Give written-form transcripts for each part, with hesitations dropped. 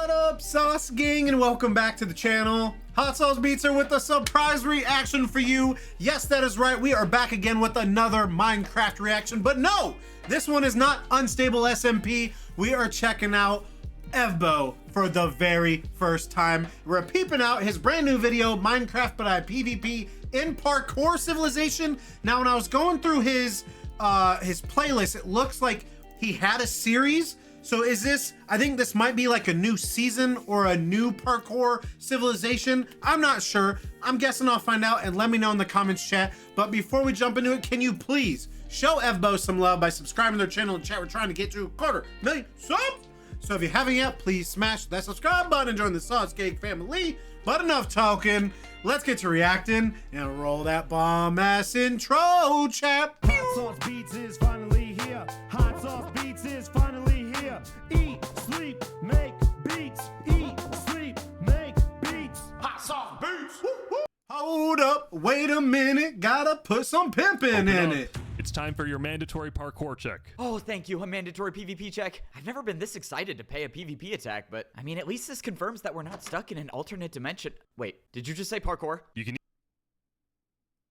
What up, sauce gang, and welcome back to the channel. Hot Sauce Beats are with a surprise reaction for you. Yes, that is right, we are back again with another Minecraft reaction, but no, this one is not Unstable SMP. We are checking out Evbo for the very first time. We're peeping out his brand new video, Minecraft but I PvP in Parkour Civilization. Now, when I was going through his playlist, it looks like he had a series. So is this, I think this might be like a new season or a new Parkour Civilization. I'm not sure. I'm guessing I'll find out, and let me know in the comments, chat. But before we jump into it, can you please show Evbo some love by subscribing to their channel and chat? We're trying to get to 250,000 subs. So if you haven't yet, please smash that subscribe button and join the Sauce Gang family. But enough talking. Let's get to reacting and roll that bomb ass intro, chat. Hot Sauce Beats is finally here. Hot Sauce Beats is finally here. Eat, sleep, make beats. Eat, sleep, make beats. Hot Sauce Beats. Woo, woo. Hold up, wait a minute. Gotta put some pimping in it. It's time for your mandatory parkour check. Oh, thank you, a mandatory PvP check. I've never been this excited to pay a PvP attack, but I mean, at least this confirms that we're not stuck in an alternate dimension. Wait, did you just say parkour? You can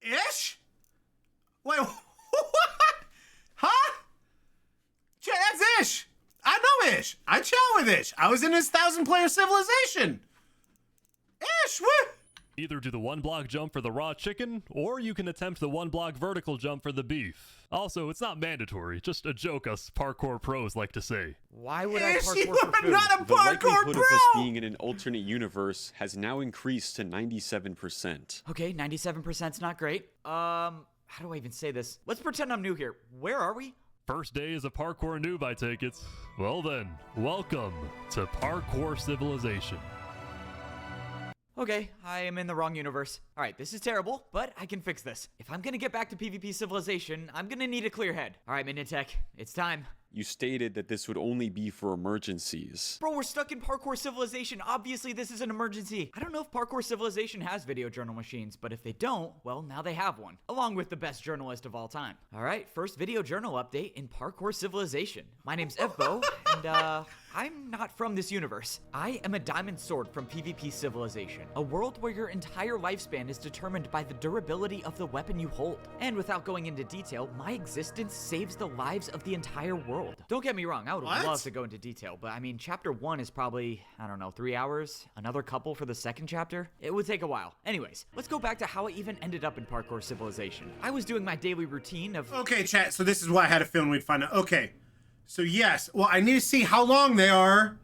Ish? Wait, what? Huh? Chat, that's Ish. I know Ish. I chat with Ish. I was in his 1,000-player civilization. Ish, what? either do the 1-block jump for the raw chicken, or you can attempt the 1-block vertical jump for the beef. Also, it's not mandatory, just a joke us parkour pros like to say. Why would I Ish, parkour you for are food? not a The parkour likelihood pro. of us being in an alternate universe has now increased to 97%. Okay, 97%'s not great. How do I even say this? Let's pretend I'm new here. Where are we? First day as a parkour noob, I take it. Well then, welcome to Parkour Civilization. Okay, I am in the wrong universe. Alright, this is terrible, but I can fix this. If I'm gonna get back to PvP Civilization, I'm gonna need a clear head. Alright, Minitech, it's time. You stated that this would only be for emergencies. Bro, we're stuck in Parkour Civilization. Obviously, this is an emergency. I don't know if Parkour Civilization has video journal machines, but if they don't, well, now they have one, along with the best journalist of all time. All right, first video journal update in Parkour Civilization. My name's Evbo, and I'm not from this universe. I am a diamond sword from PvP Civilization, a world where your entire lifespan is determined by the durability of the weapon you hold. And without going into detail, my existence saves the lives of the entire world. Don't get me wrong, I would love to go into detail, but I mean, chapter 1 is probably, I don't know, 3 hours? Another couple for the second chapter? It would take a while. Anyways, let's go back to how I even ended up in Parkour Civilization. I was doing my daily routine of... Okay, chat, so this is why I had a feeling we'd find out. Okay, so yes, well, I need to see how long they are,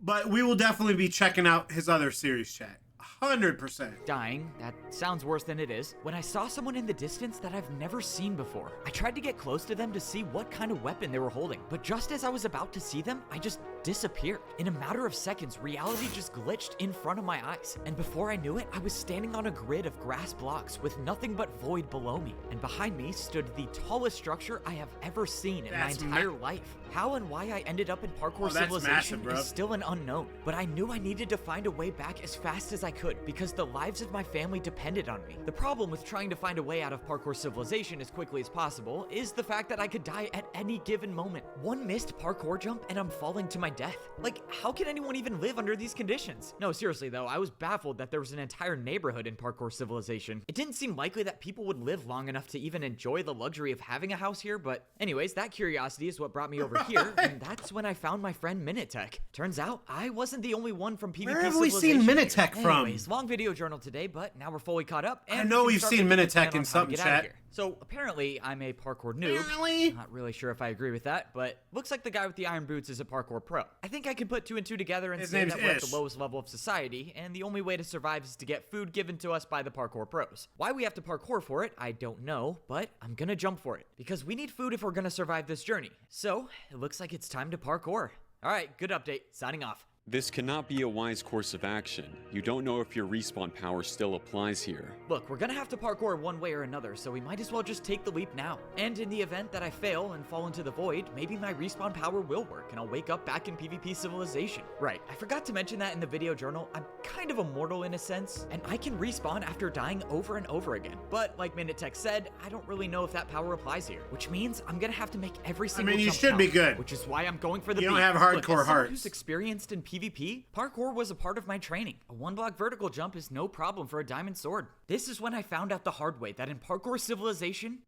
but we will definitely be checking out his other series, chat. 100%. dying. That sounds worse than it is. When I saw someone in the distance that I've never seen before, I tried to get close to them to see what kind of weapon they were holding. But just as I was about to see them, I just disappeared. In a matter of seconds, reality just glitched in front of my eyes. And before I knew it, I was standing on a grid of grass blocks with nothing but void below me. And behind me stood the tallest structure I have ever seen in my entire life. How and why I ended up in Parkour Civilization is still an unknown, but I knew I needed to find a way back as fast as I could because the lives of my family depended on me. The problem with trying to find a way out of Parkour Civilization as quickly as possible is the fact that I could die at any given moment. One missed parkour jump and I'm falling to my death. Like, how can anyone even live under these conditions? No, seriously though, I was baffled that there was an entire neighborhood in Parkour Civilization. It didn't seem likely that people would live long enough to even enjoy the luxury of having a house here, but anyways, that curiosity is what brought me over here, and that's when I found my friend Minitech. Turns out, I wasn't the only one from PvP Where have we seen Civilization Minitech here. from? Anyways, long video journal today, but now we're fully caught up. And I know we we've can seen start making a Minitech plan in on how to something, get out of chat. here. So apparently, I'm a parkour noob. Apparently? Not really sure if I agree with that, but looks like the guy with the iron boots is a parkour pro. I think I can put 2 and 2 together and His say name's that we're at Ish. the lowest level of society, and the only way to survive is to get food given to us by the parkour pros. Why we have to parkour for it, I don't know, but I'm gonna jump for it, because we need food if we're gonna survive this journey. So, it looks like it's time to parkour. Alright, good update. Signing off. This cannot be a wise course of action. You don't know if your respawn power still applies here. Look, we're gonna have to parkour one way or another, so we might as well just take the leap now. And in the event that I fail and fall into the void, maybe my respawn power will work and I'll wake up back in PvP Civilization. Right, I forgot to mention that in the video journal, I'm kind of immortal in a sense, and I can respawn after dying over and over again. But like Minitech said, I don't really know if that power applies here, which means I'm gonna have to make every single you jump should count, be good. which is why I'm going for the You don't beat. have Look, hardcore as someone hearts. who's experienced in PvP, parkour was a part of my training. A 1-block vertical jump is no problem for a diamond sword. This is when I found out the hard way that in Parkour Civilization,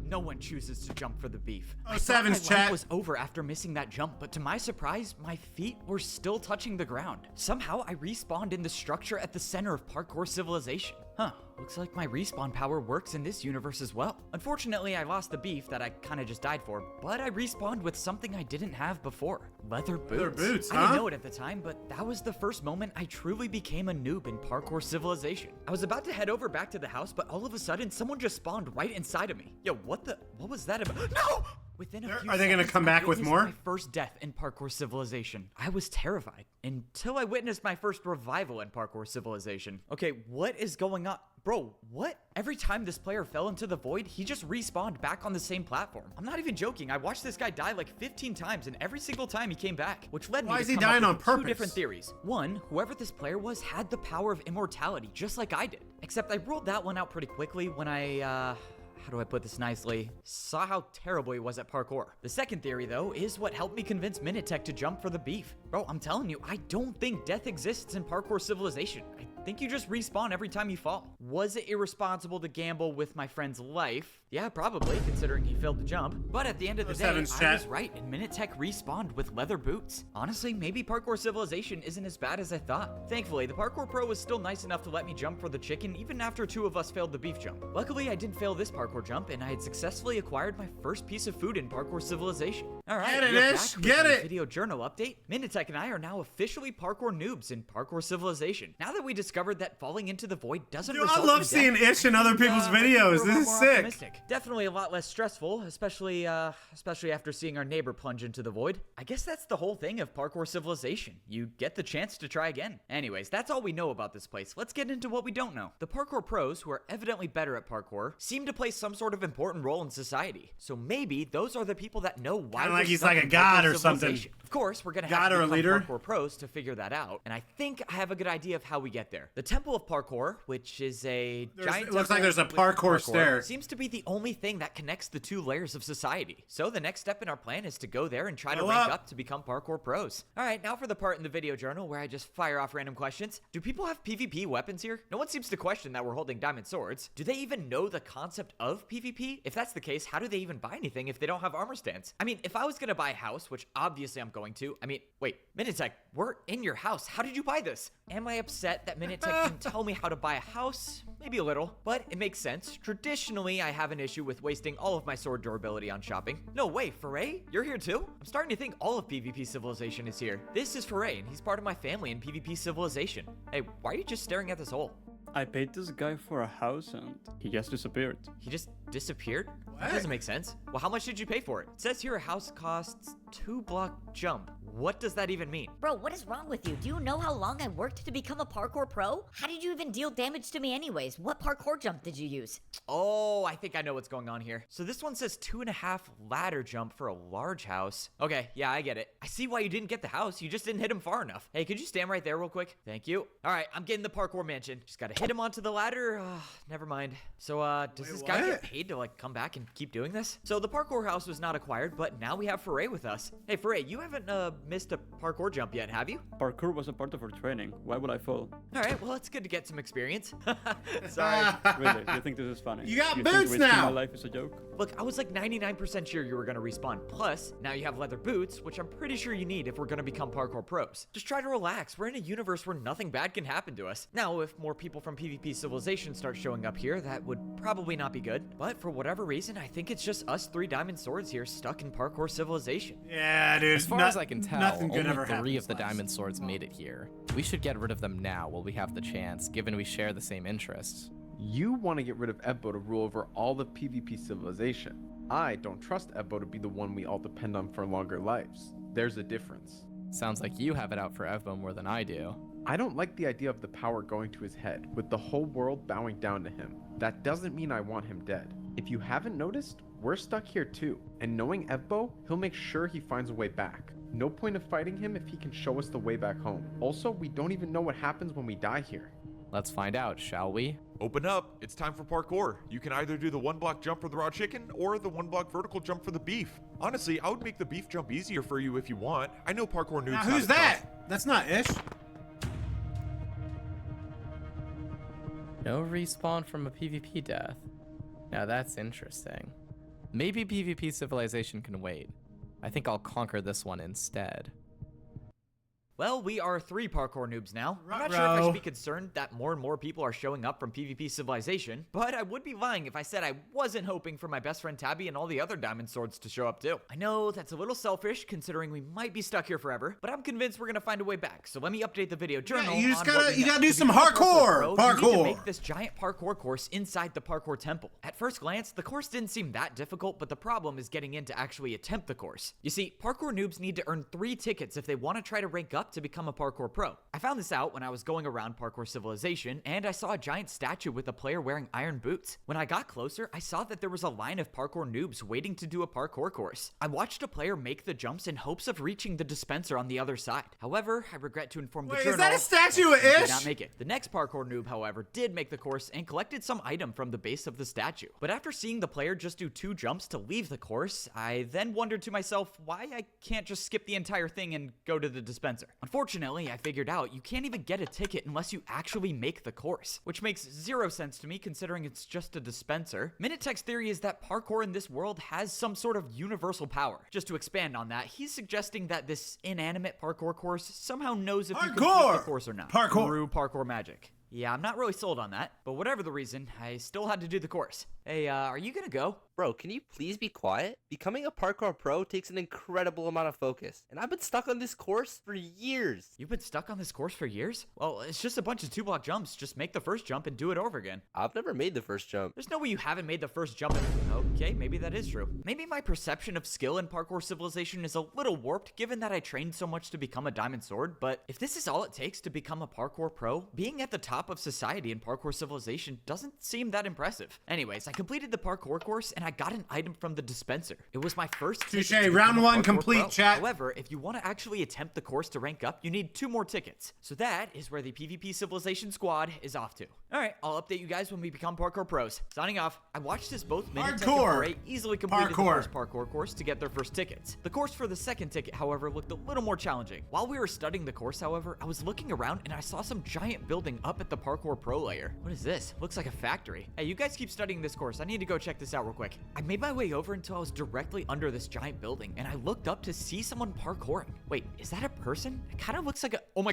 no one chooses to jump for the beef. I thought my life was over after missing that jump, but to my surprise, my feet were still touching the ground. Somehow, I respawned in the structure at the center of Parkour Civilization. Huh, looks like my respawn power works in this universe as well. Unfortunately, I lost the beef that I kinda just died for, but I respawned with something I didn't have before. Leather boots. Leather boots, huh? I didn't know it at the time, but that was the first moment I truly became a noob in Parkour Civilization. I was about to head over back to the house, but all of a sudden, someone just spawned right inside of me. Yo, what was that about? No! Within a few Are they gonna seconds, come back I with witnessed more? my first death in Parkour Civilization. I was terrified until I witnessed my first revival in Parkour Civilization. Okay, what is going on? Bro, what? Every time this player fell into the void, he just respawned back on the same platform. I'm not even joking. I watched this guy die like 15 times, and every single time he came back, which led me to come up with two different theories. One, whoever this player was had the power of immortality, just like I did. Except I ruled that one out pretty quickly when I, how do I put this nicely? Saw how terrible he was at parkour. The second theory, though, is what helped me convince Minitech to jump for the beef. Bro, I'm telling you, I don't think death exists in Parkour Civilization. I think you just respawn every time you fall. Was it irresponsible to gamble with my friend's life? Yeah, probably, considering he failed the jump. But at the end of the day, I was right, and Minitech respawned with leather boots. Honestly, maybe Parkour Civilization isn't as bad as I thought. Thankfully, the Parkour Pro was still nice enough to let me jump for the chicken, even after 2 of us failed the beef jump. Luckily, I didn't fail this parkour jump, and I had successfully acquired my first piece of food in Parkour Civilization. All right, get it. Video journal update. Minitech and I are now officially parkour noobs in Parkour Civilization. Now that we discovered that falling into the void doesn't result in I love seeing Ish in other people's videos. This is sick. Optimistic. Definitely a lot less stressful, especially after seeing our neighbor plunge into the void. I guess that's the whole thing of Parkour Civilization. You get the chance to try again. Anyways, that's all we know about this place. Let's get into what we don't know. The parkour pros, who are evidently better at parkour, seem to play some sort of important role in society. So maybe those are the people that know why. Kinda like he's like a god or something. Of course, we're gonna have to become parkour pros to figure that out, and I think I have a good idea of how we get there. The Temple of Parkour, which is a giant. It looks like there's a parkour stair. Seems to be the only thing that connects the 2 layers of society. So the next step in our plan is to go there and try to rank up to become parkour pros. All right, now for the part in the video journal where I just fire off random questions. Do people have PvP weapons here? No one seems to question that we're holding diamond swords. Do they even know the concept of PvP? If that's the case, how do they even buy anything if they don't have armor stands? I mean, if I was gonna buy a house, which obviously I'm going to, I mean, wait, Minitech, we're in your house. How did you buy this? Am I upset that Minitech didn't tell me how to buy a house? Maybe a little, but it makes sense. Traditionally, I have an issue with wasting all of my sword durability on shopping. No way, Foray, you're here too? I'm starting to think all of PvP Civilization is here. This is Foray, and he's part of my family in PvP Civilization. Hey, why are you just staring at this hole? I paid this guy for a house and he just disappeared. He just disappeared? That doesn't make sense. Well, how much did you pay for it? It says here a house costs 2-block jump. What does that even mean? Bro, what is wrong with you? Do you know how long I worked to become a parkour pro? How did you even deal damage to me anyways? What parkour jump did you use? Oh, I think I know what's going on here. So this one says 2.5 ladder jump for a large house. Okay, yeah, I get it. I see why you didn't get the house. You just didn't hit him far enough. Hey, could you stand right there real quick? Thank you. All right, I'm getting the parkour mansion. Just gotta hit him onto the ladder. Never mind. So, does this guy get paid to, like, come back and keep doing this? So the parkour house was not acquired, but now we have Foray with us. Hey, Foray, you haven't, missed a parkour jump yet, have you? Parkour was a part of our training. Why would I fall? All right, well, it's good to get some experience. Sorry. Really? You think this is funny? You got think boots wasting now! My life is a joke? Look, I was like 99% sure you were gonna respawn. Plus, now you have leather boots, which I'm pretty sure you need if we're gonna become parkour pros. Just try to relax. We're in a universe where nothing bad can happen to us. Now, if more people from PvP Civilization start showing up here, that would probably not be good. But for whatever reason, I think it's just us 3 diamond swords here stuck in Parkour Civilization. Yeah, dude. As far as I can tell, nothing good only ever 3 of the happens. diamond swords made it here. We should get rid of them now while we have the chance, given we share the same interests. You want to get rid of Evbo to rule over all the PvP civilization. I don't trust Evbo to be the one we all depend on for longer lives. There's a difference. Sounds like you have it out for Evbo more than I do. I don't like the idea of the power going to his head, with the whole world bowing down to him. That doesn't mean I want him dead. If you haven't noticed, we're stuck here too, and knowing Evbo, he'll make sure he finds a way back. No point of fighting him if he can show us the way back home. Also, we don't even know what happens when we die here. Let's find out, shall we? Open up, it's time for parkour. You can either do the 1-block jump for the raw chicken or the 1-block vertical jump for the beef. Honestly, I would make the beef jump easier for you if you want. I know parkour noobs. Now, who's that? That's not ish. No respawn from a PvP death. Now that's interesting. Maybe PvP civilization can wait. I think I'll conquer this one instead. Well, we are 3 parkour noobs now. I'm not sure if I should be concerned that more and more people are showing up from PvP Civilization, but I would be lying if I said I wasn't hoping for my best friend Tabby and all the other Diamond Swords to show up too. I know that's a little selfish considering we might be stuck here forever, but I'm convinced we're gonna find a way back. So let me update the video journal. Yeah, you just on what gotta, we you know. gotta do To some become a hardcore. pro, you need to Parkour. make this giant parkour course inside the parkour temple. At first glance, the course didn't seem that difficult, but the problem is getting in to actually attempt the course. You see, parkour noobs need to earn 3 tickets if they want to try to rank up to become a parkour pro. I found this out when I was going around Parkour Civilization, and I saw a giant statue with a player wearing iron boots. When I got closer, I saw that there was a line of parkour noobs waiting to do a parkour course. I watched a player make the jumps in hopes of reaching the dispenser on the other side. However, I regret to inform the journal, is that a statue of he did Ish? not make it. The next parkour noob, however, did make the course and collected some item from the base of the statue. But after seeing the player just do 2 jumps to leave the course, I then wondered to myself why I can't just skip the entire thing and go to the dispenser. Unfortunately, I figured out you can't even get a ticket unless you actually make the course, which makes 0 sense to me considering it's just a dispenser. Minutech's theory is that parkour in this world has some sort of universal power. Just to expand on that, he's suggesting that this inanimate parkour course somehow knows if you complete the course or not. Through parkour magic. Yeah, I'm not really sold on that, but whatever the reason, I still had to do the course. Hey, are you gonna go? Bro, can you please be quiet? Becoming a parkour pro takes an incredible amount of focus, and I've been stuck on this course for years. You've been stuck on this course for years? Well, it's just a bunch of 2-block jumps. Just make the first jump and do it over again. I've never made the first jump. There's no way you haven't made the first jump. Okay, maybe that is true. Maybe my perception of skill in Parkour Civilization is a little warped given that I trained so much to become a Diamond Sword, but if this is all it takes to become a parkour pro, being at the top of society in Parkour Civilization doesn't seem that impressive. Anyways, I completed the parkour course and I got an item from the dispenser. It was my first ticket to round become a 1 parkour complete, pro. chat. However, if you want to actually attempt the course to rank up, you need 2 more tickets. So that is where the PvP Civilization squad is off to. Alright, I'll update you guys when we become parkour pros. Signing off. I watched as both Minutech and Parrot easily completed the first parkour course to get their first tickets. The course for the second ticket, however, looked a little more challenging. While we were studying the course, however, I was looking around and I saw some giant building up at the parkour pro layer. What is this? Looks like a factory. Hey, you guys keep studying this course. I need to go check this out real quick. I made my way over until I was directly under this giant building, and I looked up to see someone parkouring. Wait, is that a person? It kind of looks like a... Oh my...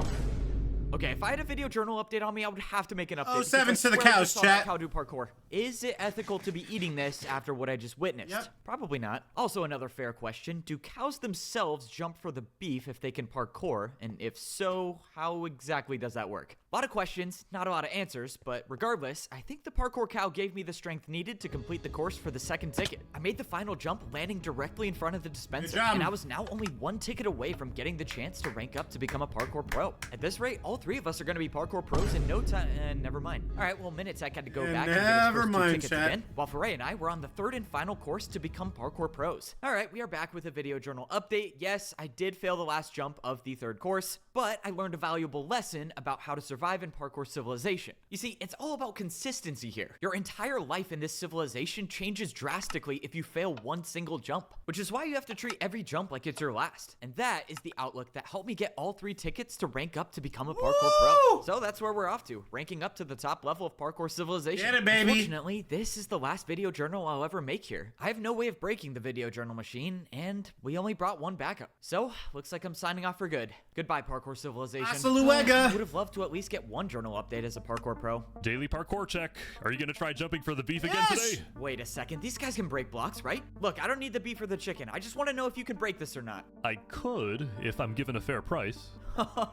Okay, if I had a video journal update on me, I would have to make an update. Oh, 7 to the cows, chat. Cow do parkour. Is it ethical to be eating this after what I just witnessed? Yep. Probably not. Also, another fair question. Do cows themselves jump for the beef if they can parkour? And if so, how exactly does that work? A lot of questions, not a lot of answers, but regardless, I think the parkour cow gave me the strength needed to complete the course for the second ticket. I made the final jump, landing directly in front of the dispenser, and I was now only 1 ticket away from getting the chance to rank up to become a parkour pro. At this rate, all 3 of us are going to be parkour pros in no time. Never mind. All right, well, Minutech had to go back and get his first 2 tickets again, while Foray and I were on the 3rd and final course to become parkour pros. All right, we are back with a video journal update. Yes, I did fail the last jump of the 3rd course, but I learned a valuable lesson about how to survive in Parkour Civilization. You see, it's all about consistency here. Your entire life in this civilization changes drastically if you fail 1 single jump, which is why you have to treat every jump like it's your last. And that is the outlook that helped me get all 3 tickets to rank up to become a parkour pro. So that's where we're off to, ranking up to the top level of Parkour Civilization. Get it, baby. Unfortunately, this is the last video journal I'll ever make here. I have no way of breaking the video journal machine, and we only brought 1 backup. So, looks like I'm signing off for good. Goodbye, Parkour Civilization. I would have loved to at least get 1 journal update as a parkour pro. Daily parkour check. Are you gonna try jumping for the beef again today? Wait a second, these guys can break blocks, right? Look, I don't need the beef or the chicken. I just want to know if you can break this or not. I could, if I'm given a fair price.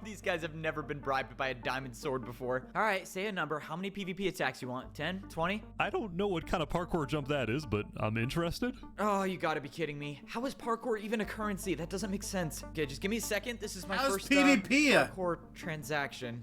These guys have never been bribed by a diamond sword before. All right, say a number. How many PvP attacks you want? 10? 20? I don't know what kind of parkour jump that is, but I'm interested. Oh, you gotta be kidding me. How is parkour even a currency? That doesn't make sense. Okay, just give me a second. This is my first PvP? Parkour transaction.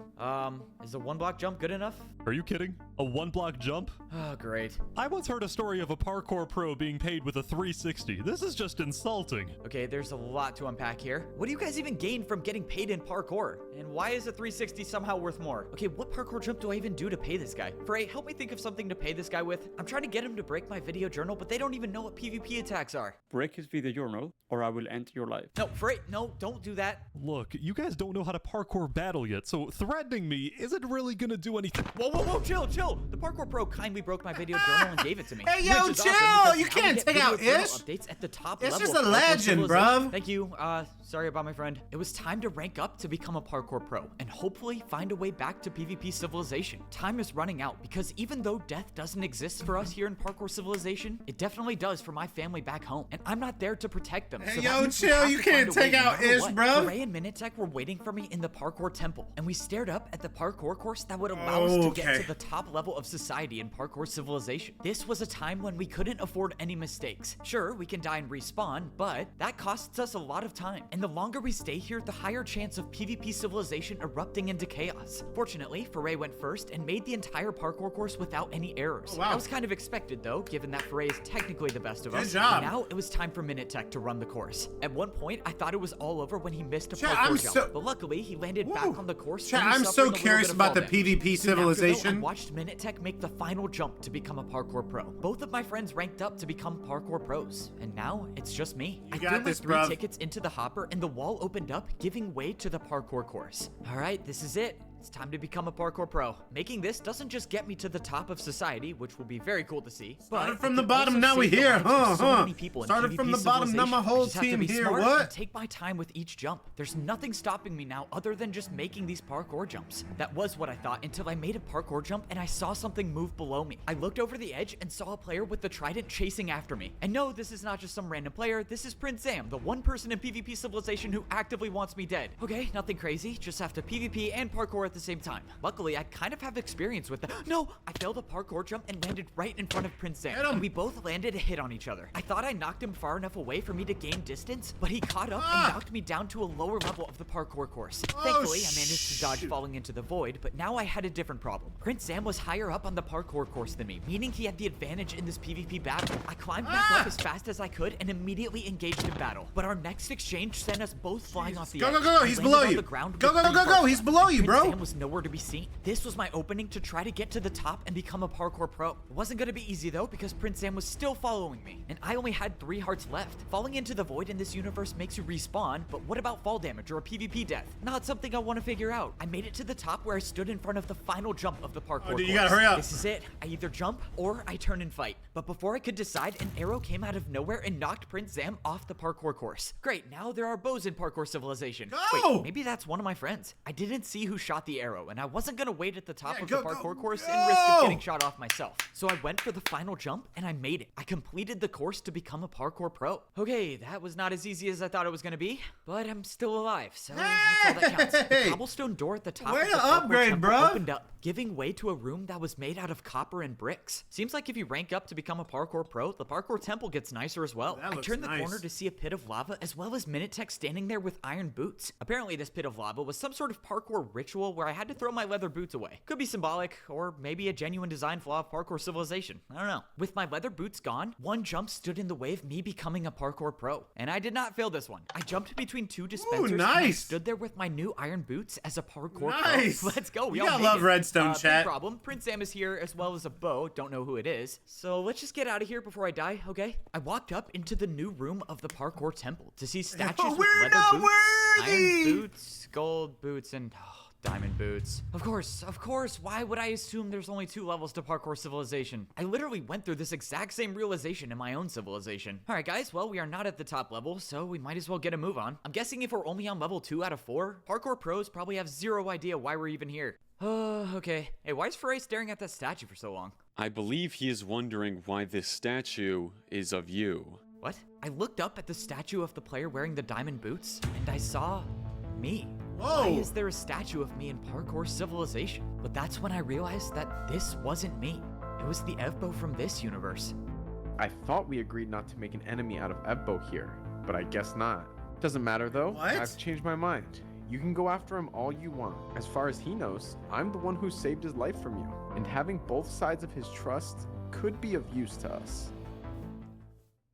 Is a 1-block jump good enough? Are you kidding? A 1-block jump? Oh, great. I once heard a story of a parkour pro being paid with a 360. This is just insulting. Okay, there's a lot to unpack here. What do you guys even gain from getting paid in parkour? And why is a 360 somehow worth more? Okay, what parkour jump do I even do to pay this guy? Frey, help me think of something to pay this guy with. I'm trying to get him to break my video journal, but they don't even know what PvP attacks are. Break his video journal, or I will end your life. No, Frey, no, don't do that. Look, you guys don't know how to parkour battle yet, so threatening me isn't really gonna do anything. Whoa, chill. The Parkour Pro kindly broke my video journal and gave it to me. Hey, yo, which is chill! awesome You because now can't we get take video out journal Ish. updates at the top It's level just of a Parkour legend, civilization. bruv. Thank you. Sorry about my friend. It was time to rank up to become a Parkour Pro and hopefully find a way back to PvP civilization. Time is running out because even though death doesn't exist for us here in Parkour civilization, it definitely does for my family back home, and I'm not there to protect them. Hey, so yo, that means we chill, have you to can't find a way take no out matter Ish, what. bruv. Ray and Minitech were waiting for me in the Parkour Temple, and we stared up at the parkour course that would allow us to get to the top level of society in Parkour civilization. This was a time when we couldn't afford any mistakes. Sure, we can die and respawn, but that costs us a lot of time, and the longer we stay here, the higher chance of PvP civilization erupting into chaos. Fortunately, Foray went first and made the entire parkour course without any errors. Oh, wow. That was kind of expected though, given that Foray is technically the best of Good us. job. And now it was time for Minitech to run the course. At one point, I thought it was all over when he missed a Chat, parkour I'm jump, so- but luckily he landed back on the course. Chat, only I'm suffering so a little curious bit of about the fall damage. PvP Soon after, though, civilization. I watched Minitech make the final jump to become a parkour pro. Both of my friends ranked up to become parkour pros, and now it's just me. I got threw my this, 3 bruv. tickets into the hopper, and the wall opened up, giving way to the parkour course. All right, this is it. It's time to become a parkour pro. Making this doesn't just get me to the top of society, which will be very cool to see. Started but from it the can bottom, also now we save the here, lives of so huh? many people in Started PvP from the bottom, now my civilization. whole I just have to team be here, smart what? and take my time with each jump. There's nothing stopping me now other than just making these parkour jumps. That was what I thought until I made a parkour jump and I saw something move below me. I looked over the edge and saw a player with the trident chasing after me. And no, this is not just some random player. This is Prince Zam, the one person in PvP civilization who actively wants me dead. Okay, nothing crazy. Just have to PvP and parkour at the same time. Luckily, I kind of have experience with that. No, I failed a parkour jump and landed right in front of Prince Zam. And we both landed a hit on each other. I thought I knocked him far enough away for me to gain distance, but he caught up and knocked me down to a lower level of the parkour course. Thankfully, I managed to dodge falling into the void, but now I had a different problem. Prince Zam was higher up on the parkour course than me, meaning he had the advantage in this PvP battle. I climbed back up as fast as I could and immediately engaged in battle. But our next exchange sent us both flying off the edge. Go, I he's landed below on you. the ground Go, with 3 hearts he's left. below you, Prince bro. Zam was nowhere to be seen. This was my opening to try to get to the top and become a parkour pro. It wasn't gonna be easy though, because Prince Zam was still following me, and I only had 3 hearts left. Falling into the void in this universe makes you respawn, but what about fall damage or a PvP death? Not something I want to figure out. I made it to the top where I stood in front of the final jump of the parkour dude, you course. gotta hurry up. This is it. I either jump or I turn and fight. But before I could decide, an arrow came out of nowhere and knocked Prince Zam off the parkour course. Great, now there are bows in parkour civilization. Go! Wait, maybe that's one of my friends. I didn't see who shot the arrow, and I wasn't gonna wait at the top of the parkour course and risk of getting shot off myself. So I went for the final jump and I made it. I completed the course to become a parkour pro. Okay, that was not as easy as I thought it was gonna be, but I'm still alive, so that's all that counts. The Hey! cobblestone door at the top Way of the to parkour upgrade, temple bruh. opened up, giving way to a room that was made out of copper and bricks. Seems like if you rank up to become a parkour pro, the parkour temple gets nicer as well. That I looks turned the nice. corner to see a pit of lava as well as Minitech standing there with iron boots. Apparently this pit of lava was some sort of parkour ritual where I had to throw my leather boots away. Could be symbolic, or maybe a genuine design flaw of parkour civilization. I don't know. With my leather boots gone, one jump stood in the way of me becoming a parkour pro. And I did not fail this one. I jumped between 2 dispensers and I nice. stood there with my new iron boots as a parkour Nice. pro. Let's go. We You all gotta made love it. Redstone, Big chat. problem. Prince Zam is here as well as a bow. Don't know who it is. So let's just get out of here before I die, okay? I walked up into the new room of the parkour temple to see statues with We're leather not boots, worthy! iron boots, gold boots, and diamond boots. Of course. Why would I assume there's only 2 levels to parkour civilization? I literally went through this exact same realization in my own civilization. All right, guys. Well, we are not at the top level, so we might as well get a move on. I'm guessing if we're only on level 2 out of 4, parkour pros probably have 0 idea why we're even here. Okay. Hey, why is Foray staring at that statue for so long? I believe he is wondering why this statue is of you. What? I looked up at the statue of the player wearing the diamond boots, and I saw me. Whoa. Why is there a statue of me in parkour civilization? But that's when I realized that this wasn't me. It was the Evbo from this universe. I thought we agreed not to make an enemy out of Evbo here, but I guess not. Doesn't matter though. What? I've changed my mind. You can go after him all you want. As far as he knows, I'm the one who saved his life from you, and having both sides of his trust could be of use to us.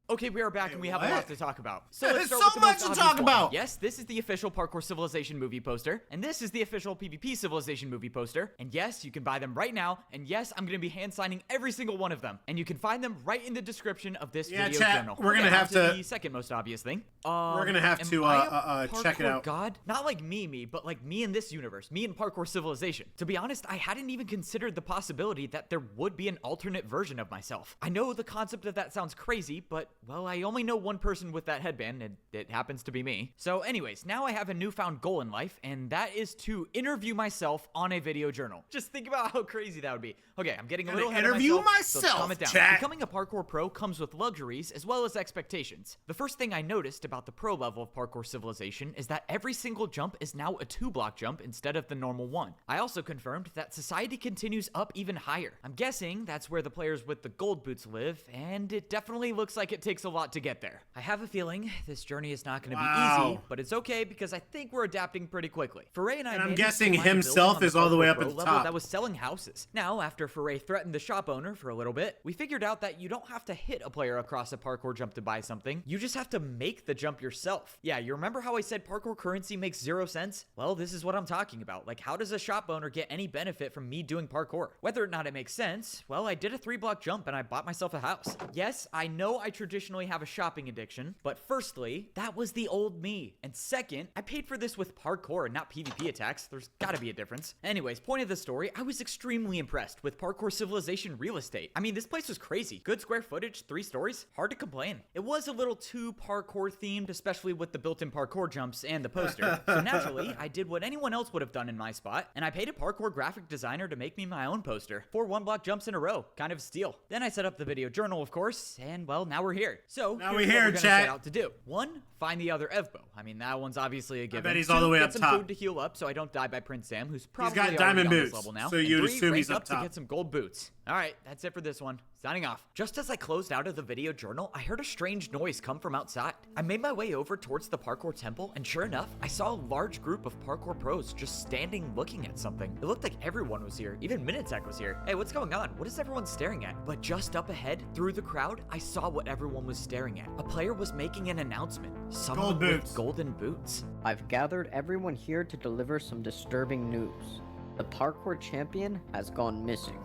Okay, we are back and we have a what? lot to talk about. So There's let's start so with the much most to obvious talk one. about. Yes, this is the official Parkour Civilization movie poster, and this is the official PvP Civilization movie poster. And yes, you can buy them right now. And yes, I'm gonna be hand signing every single one of them, and you can find them right in the description of this video chat, journal. we're gonna have on to- the second most obvious thing. We're gonna have am to I a check it parkour out. God, not like me, but like me in this universe, me in Parkour Civilization. To be honest, I hadn't even considered the possibility that there would be an alternate version of myself. I know the concept of that sounds crazy, but well, I only know one person with that headband, and it happens to be me. So anyways, now I have a newfound goal in life, and that is to interview myself on a video journal. Just think about how crazy that would be. Okay, I'm getting a little ahead of interview myself, so let's myself, calm it down. chat. Becoming a parkour pro comes with luxuries as well as expectations. The first thing I noticed about the pro level of Parkour Civilization is that every single jump is now a 2-block jump instead of the normal one. I also confirmed that society continues up even higher. I'm guessing that's where the players with the gold boots live, and it definitely looks like it takes a lot to get there. I have a feeling this journey is not going to be easy, but it's okay because I think we're adapting pretty quickly. Foray and I And I'm managed to guessing find a building himself on is all the way Parkour up Pro at the level top. that was selling houses. Now, after Foray threatened the shop owner for a little bit, we figured out that you don't have to hit a player across a parkour jump to buy something. You just have to make the jump yourself. Yeah, you remember how I said parkour currency makes 0 sense? Well, this is what I'm talking about. Like, how does a shop owner get any benefit from me doing parkour? Whether or not it makes sense, well, I did a 3-block jump and I bought myself a house. Yes, I know I traditionally have a shopping addiction, but firstly, that was the old me. And second, I paid for this with parkour and not PvP attacks. There's gotta be a difference. Anyways, point of the story, I was extremely impressed with Parkour Civilization real estate. I mean, this place was crazy. Good square footage, 3 stories, hard to complain. It was a little too parkour themed, especially with the built-in parkour jumps and the poster. So naturally, I did what anyone else would have done in my spot, and I paid a parkour graphic designer to make me my own poster. 4 1-block jumps in a row, kind of a steal. Then I set up the video journal, of course, and well, now we're here. So Now here's we're what here, we're gonna chat. set out to do. 1, find the other Evbo. I mean, that one's obviously a given. bet he's all the 2, way get up some top. food to heal up so I don't die by Prince Zam, who's probably got already diamond on this boots, level now. so And you'd 3, assume rank he's up to top. get some gold boots. All right, that's it for this one. Signing off. Just as I closed out of the video journal, I heard a strange noise come from outside. I made my way over towards the parkour temple, and sure enough, I saw a large group of parkour pros just standing looking at something. It looked like everyone was here. Even Minitech was here. Hey, what's going on? What is everyone staring at? But just up ahead, through the crowd, I saw what everyone was staring at. A player was making an announcement. Someone Gold with boots. golden boots. I've gathered everyone here to deliver some disturbing news. The parkour champion has gone missing.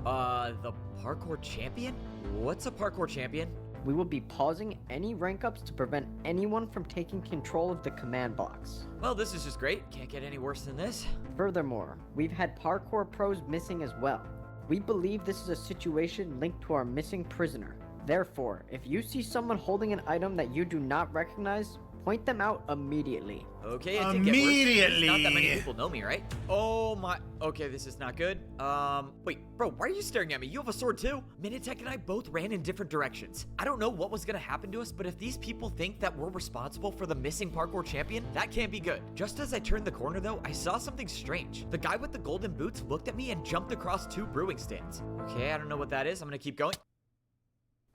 The parkour champion? What's a parkour champion? We will be pausing any rank ups to prevent anyone from taking control of the command box. Well, this is just great. Can't get any worse than this. Furthermore, we've had parkour pros missing as well. We believe this is a situation linked to our missing prisoner. Therefore, if you see someone holding an item that you do not recognize, point them out immediately. Okay, it did get worse. Not that many people know me, right? Oh my. Okay, this is not good. Wait, bro, why are you staring at me? You have a sword too? Minitech and I both ran in different directions. I don't know what was gonna happen to us, but if these people think that we're responsible for the missing parkour champion, that can't be good. Just as I turned the corner though, I saw something strange. The guy with the golden boots looked at me and jumped across 2 brewing stands. Okay, I don't know what that is. I'm gonna keep going.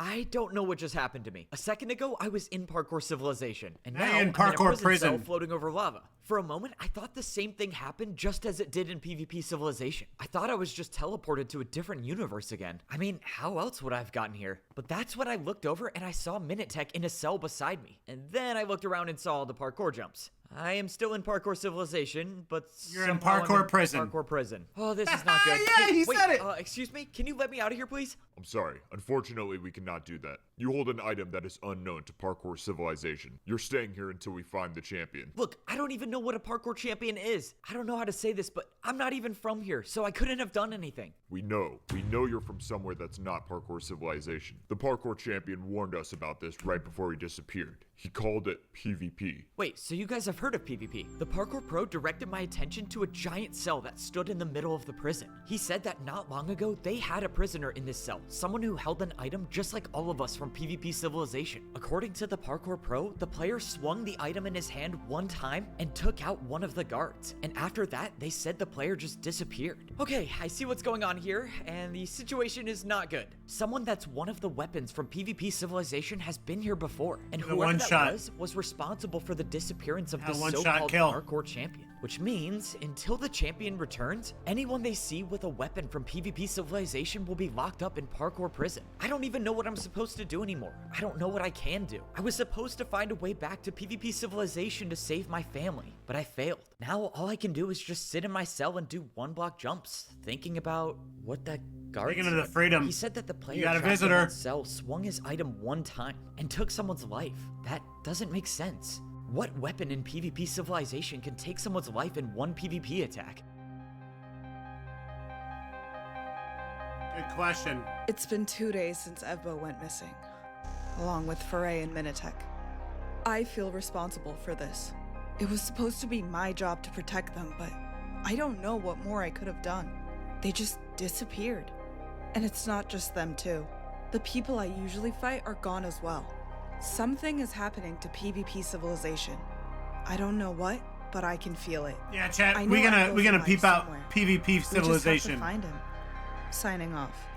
I don't know what just happened to me. A second ago, I was in Parkour Civilization, and Now now you're in I'm Parkour in a prison. cell floating over lava. For a moment, I thought the same thing happened just as it did in PvP Civilization. I thought I was just teleported to a different universe again. I mean, how else would I have gotten here? But that's when I looked over and I saw Minitech in a cell beside me. And then I looked around and saw all the parkour jumps. I am still in Parkour Civilization, but You're in somehow I'm Parkour prison. Parkour prison. Oh, this is not good. Yeah, he wait, said it. Excuse me? Can you let me out of here, please? I'm sorry. Unfortunately, we cannot do that. You hold an item that is unknown to Parkour Civilization. You're staying here until we find the champion. Look, I don't even know what a parkour champion is. I don't know how to say this, but I'm not even from here, so I couldn't have done anything. We know you're from somewhere that's not Parkour Civilization. The parkour champion warned us about this right before he disappeared. He called it PvP. Wait, so you guys have heard of PvP? The parkour pro directed my attention to a giant cell that stood in the middle of the prison. He said that not long ago, they had a prisoner in this cell, someone who held an item just like all of us from PvP Civilization. According to the parkour pro, the player swung the item in his hand one time and took out one of the guards. And after that, they said the player just disappeared. Okay, I see what's going on here, and the situation is not good. Someone that's one of the weapons from PvP Civilization has been here before, and whoever that was responsible for the disappearance of the one-shot so-called kill. parkour champion. which means until the champion returns, anyone they see with a weapon from PvP Civilization will be locked up in Parkour Prison. I don't even know what I'm supposed to do anymore. I don't know what I can do. I was supposed to find a way back to PvP Civilization to save my family, but I failed. Now all I can do is just sit in my cell and do 1-block jumps, thinking about what that guard Speaking of the said. freedom, He said that the player you got a trapped in visitor. that cell swung his item one time and took someone's life. That doesn't make sense. What weapon in PvP Civilization can take someone's life in one PvP attack? Good question. It's been 2 days since Evbo went missing, along with Foray and Minitek. I feel responsible for this. It was supposed to be my job to protect them, but I don't know what more I could have done. They just disappeared. And it's not just them too. The people I usually fight are gone as well. Something is happening to PvP Civilization. I don't know what, but I can feel it. Yeah, chat. I know We're gonna Evbo's peep alive out somewhere. PvP We just have to Civilization. find him. Signing off.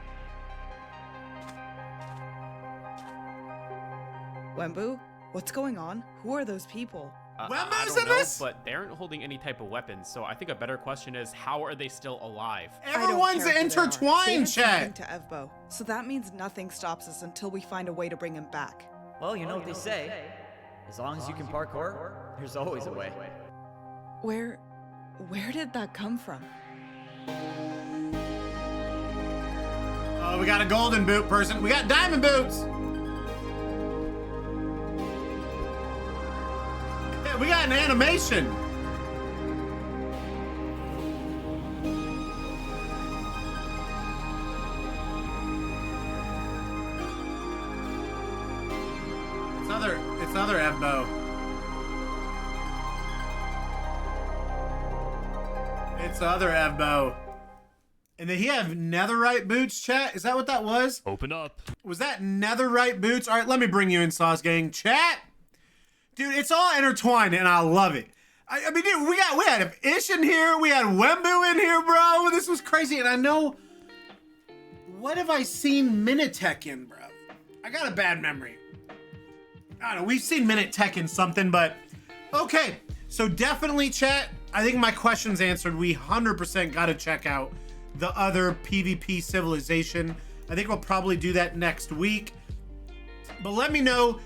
Wembu, what's going on? Who are those people? Wembu's I in don't know, this? but they aren't holding any type of weapons, so I think a better question is, how are they still alive? Everyone's I don't care who they are. They intertwined, did chat. something to Evbo, so that means nothing stops us until we find a way to bring him back. Well, you know what they say. As long as you can parkour, there's always a way. Where did that come from? Oh, we got a golden boot person. We got diamond boots. Yeah, we got an animation. It's other Evbo. It's other Evbo. And did he have netherite boots, chat? Is that what that was? Open up. Was that netherite boots? All right, let me bring you in, Sauce Gang. Chat. Dude, it's all intertwined, and I love it. I mean, dude, we had Ish in here. We had Wembu in here, bro. This was crazy. And I know... What have I seen Minitek in, bro? I got a bad memory. I don't know. We've seen Minitek in something, but... Okay. So definitely, chat. I think my question's answered. We 100% got to check out the other PvP Civilization. I think we'll probably do that next week. But let me know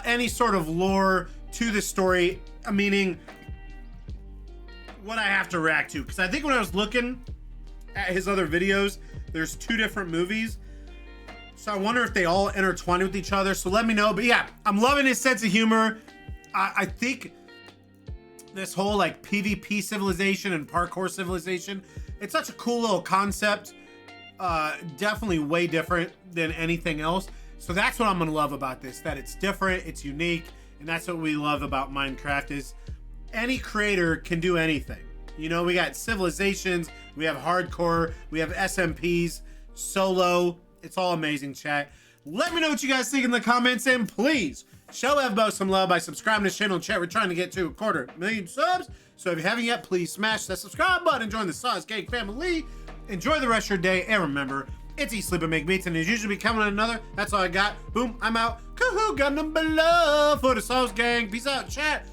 any sort of lore to the story, meaning what I have to react to. Because I think when I was looking at his other videos, there's 2 different movies. So I wonder if they all intertwine with each other. So let me know. But yeah, I'm loving his sense of humor. I think this whole like PvP Civilization and Parkour Civilization, it's such a cool little concept. Definitely way different than anything else. So that's what I'm gonna love about this, that it's different, it's unique, and that's what we love about Minecraft is any creator can do anything. You know, we got civilizations, we have hardcore, we have SMPs, solo. It's all amazing, chat. Let me know what you guys think in the comments, and please show Evbo some love by subscribing to this channel. Chat, we're trying to get to 250,000 subs. So if you haven't yet, please smash that subscribe button and join the Sauce Gang family. Enjoy the rest of your day, and remember, it's Eat, Sleep, and Make Beats, and as usual, be coming on another. That's all I got. Boom, I'm out. Coohoo, gun them below for the Sauce Gang. Peace out, chat.